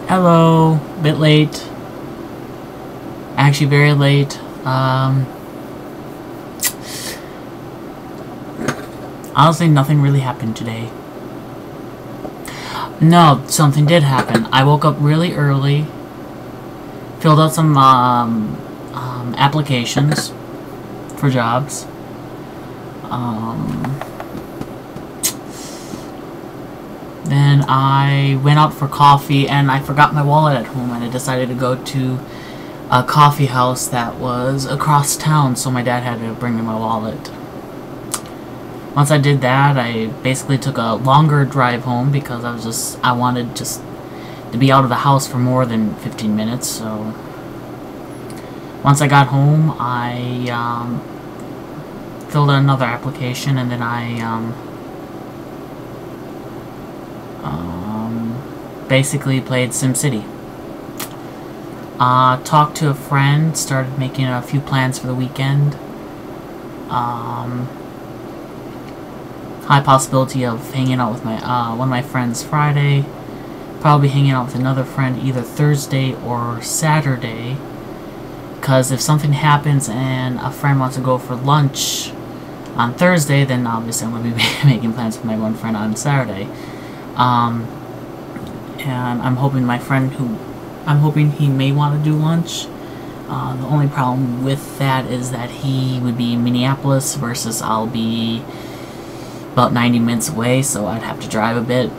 Hello, bit late. Actually, very late. Honestly, nothing really happened today. No, something did happen. I woke up really early, filled out some applications for jobs. Then I went out for coffee and I forgot my wallet at home, and I decided to go to a coffee house that was across town, so my dad had to bring me my wallet. Once I did that, I basically took a longer drive home because I wanted just to be out of the house for more than 15 minutes, so once I got home, I filled out another application, and then I basically played SimCity. Talked to a friend, started making a few plans for the weekend. High possibility of hanging out with my one of my friends Friday. Probably hanging out with another friend either Thursday or Saturday. Because if something happens and a friend wants to go for lunch on Thursday, then obviously I'm going to be making plans with my one friend on Saturday. And I'm hoping he may want to do lunch. The only problem with that is that he would be in Minneapolis versus I'll be about 90 minutes away, so I'd have to drive a bit.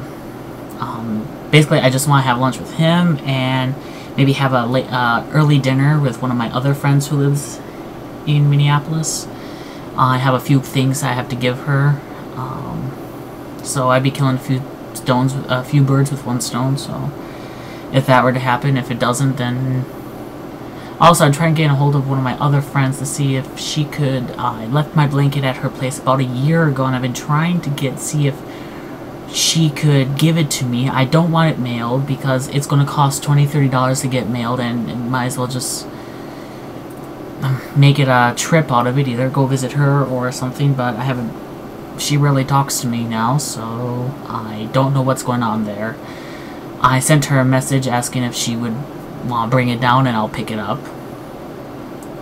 Basically, I just want to have lunch with him and maybe have a late, early dinner with one of my other friends who lives in Minneapolis. I have a few things I have to give her, so I'd be killing a few birds with one stone. So if that were to happen, if it doesn't, then also I'm trying to get a hold of one of my other friends to see if she could. I left my blanket at her place about a year ago, and I've been trying to see if she could give it to me. I don't want it mailed because it's going to cost $20-30 to get mailed, and might as well just make it a trip out of it, either go visit her or something. But I haven't. She rarely talks to me now, so I don't know what's going on there. I sent her a message asking if she would bring it down, and I'll pick it up,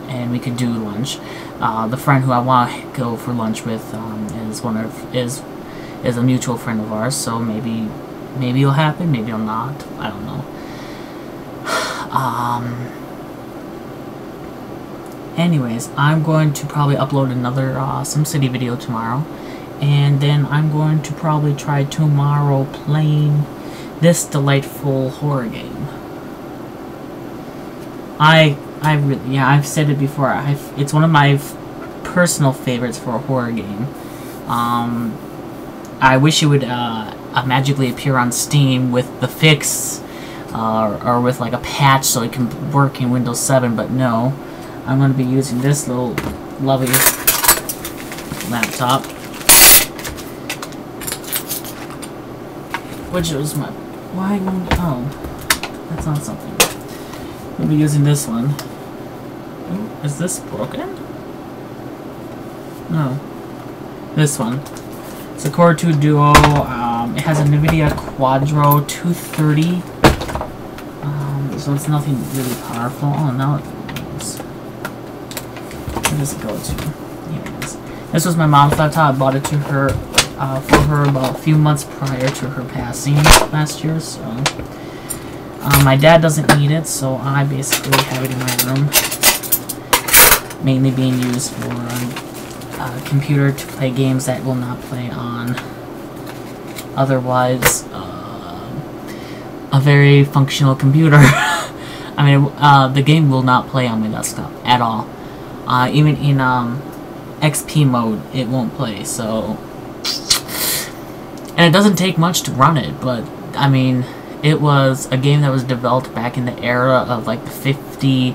and we could do lunch. The friend who I want to go for lunch with is a mutual friend of ours, so maybe it'll happen, maybe it'll not. I don't know. Anyways, I'm going to probably upload another SimCity video tomorrow, and then I'm going to probably try tomorrow playing this delightful horror game. I've said it before. It's one of my personal favorites for a horror game. I wish it would magically appear on Steam with the fix, or with like a patch so it can work in Windows 7. But no, I'm going to be using this little lovely laptop, which was my. Why won't? Oh, that's not something. We'll be using this one. Ooh, is this broken? No. This one. It's a Core 2 Duo. It has a NVIDIA Quadro 230. So it's nothing really powerful. Oh, now it goes. Where does it go to? Here it is. This was my mom's laptop. I bought it to her, for her about a few months prior to her passing last year. So. My dad doesn't need it, so I basically have it in my room, mainly being used for a computer to play games that will not play on otherwise a very functional computer. I mean, the game will not play on my desktop at all. Even in XP mode, it won't play. So, and it doesn't take much to run it, but I mean. It was a game that was developed back in the era of like the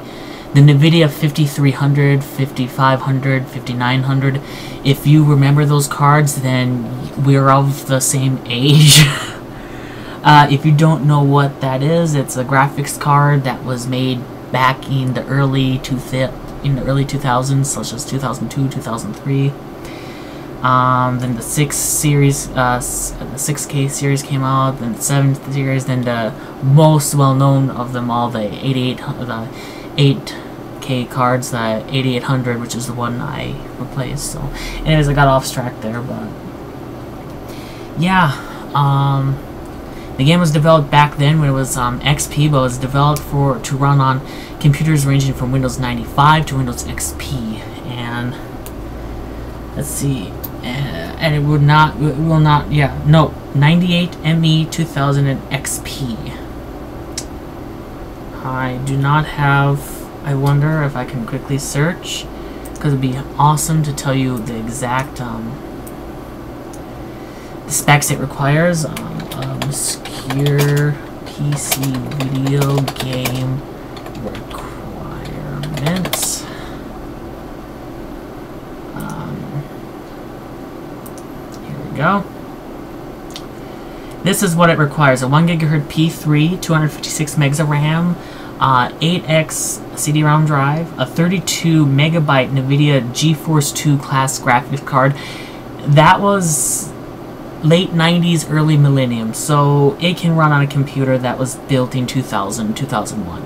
NVIDIA 5300, 5500, 5900. If you remember those cards, then we're of the same age. If you don't know what that is, it's a graphics card that was made back in the early 2000s, such as 2002, 2003. Then the 6 series, the 6K series came out. Then the 7th series. Then the most well-known of them all, the 8K cards, the 8800, which is the one I replaced. So, anyways, I got off track there, but yeah. The game was developed back then when it was XP, but it was developed to run on computers ranging from Windows 95 to Windows XP. And let's see, and it will not, yeah, no, 98 ME 2000 and XP. I do not have. I wonder if I can quickly search, because it'd be awesome to tell you the exact specs it requires. Obscure PC video game requirements. Here we go. This is what it requires: a 1 GHz P3, 256 megs of RAM, 8x CD-ROM drive, a 32 megabyte NVIDIA GeForce 2 class graphics card. That was late 90s, early millennium, so it can run on a computer that was built in 2000, 2001,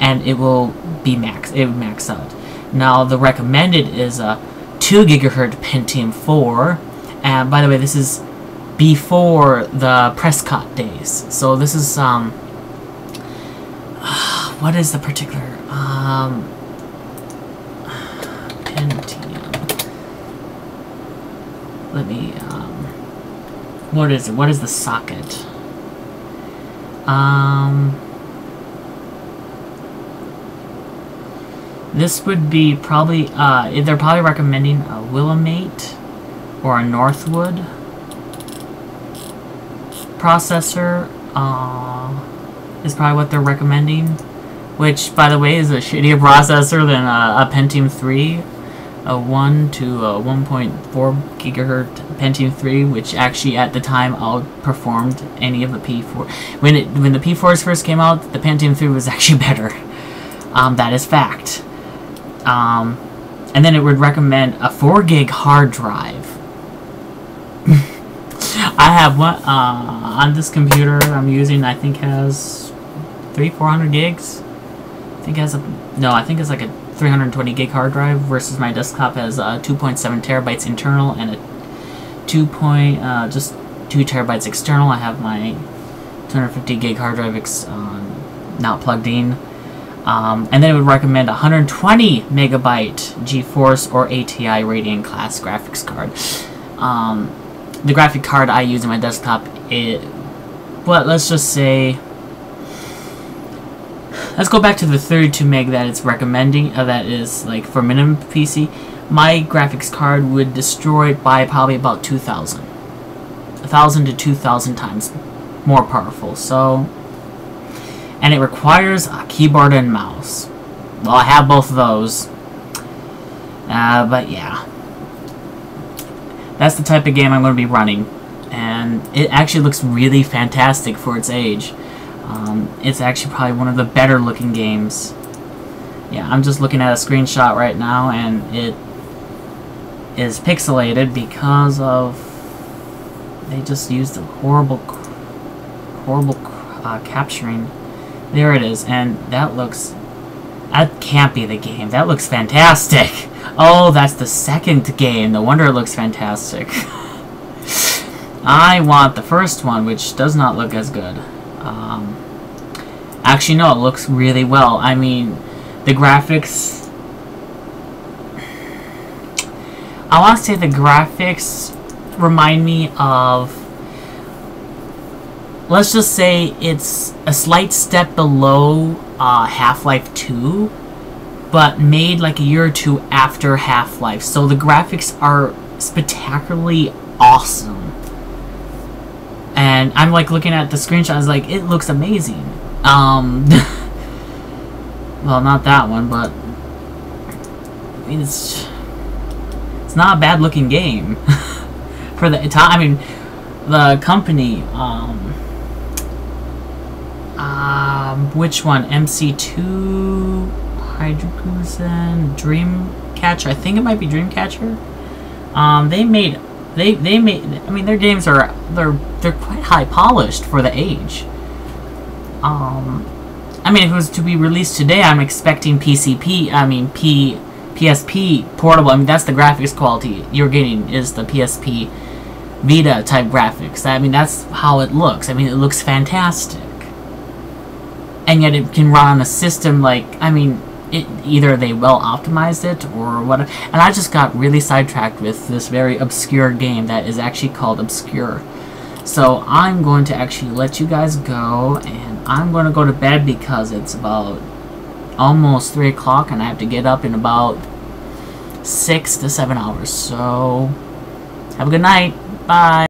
and it will be max out. Now the recommended is a 2 GHz Pentium 4, and by the way, this is before the Prescott days. So this is what is the particular Pentium? Let me what is it? What is the socket? This would be probably they're probably recommending a Willamette or a Northwood processor. Is probably what they're recommending, which, by the way, is a shittier processor than a Pentium 3, a 1 to 1.4 gigahertz Pentium 3, which actually at the time outperformed any of the P4. When the P4s first came out, the Pentium 3 was actually better. That is fact. And then it would recommend a 4 gig hard drive. I have one on this computer I'm using. I think has 400 gigs. I think it's like a 320 gig hard drive versus my desktop has 2.7 terabytes internal and a just 2 terabytes external. I have my 250 gig hard drive not plugged in. And then it would recommend a 120 megabyte GeForce or ATI Radeon class graphics card. The graphic card I use in my desktop, let's just say, let's go back to the 32 meg that it's recommending, that is like for minimum PC. My graphics card would destroy it by probably about 2,000. 1,000 to 2,000 times more powerful, so, and it requires a keyboard and mouse. Well, I have both of those, but yeah. That's the type of game I'm going to be running, and it actually looks really fantastic for its age. It's actually probably one of the better looking games. Yeah, I'm just looking at a screenshot right now, and it is pixelated because of they just used a horrible capturing. There it is, and that can't be the game. That looks fantastic. Oh, that's the second game. No wonder it looks fantastic. I want the first one, which does not look as good. Actually, no, it looks really well. I mean, the graphics... I want to say the graphics remind me of... Let's just say it's a slight step below Half-Life 2, but made like a year or two after Half-Life. So the graphics are spectacularly awesome. And I'm like looking at the screenshots, like, it looks amazing. Well, not that one, but I mean, it's not a bad looking game. For the time, I mean, the company, which one? MC2, Hydrokusen, Dreamcatcher. I think it might be Dreamcatcher. They made, I mean, their games are, they're quite high polished for the age. I mean, if it was to be released today, I'm expecting PSP portable. I mean, that's the graphics quality you're getting, is the PSP Vita type graphics. I mean, that's how it looks. I mean, it looks fantastic. And yet it can run on a system like, I mean, either they well optimized it or whatever. And I just got really sidetracked with this very obscure game that is actually called Obscure. So I'm going to actually let you guys go, and I'm going to go to bed because it's about almost 3 o'clock and I have to get up in about 6 to 7 hours. So have a good night. Bye.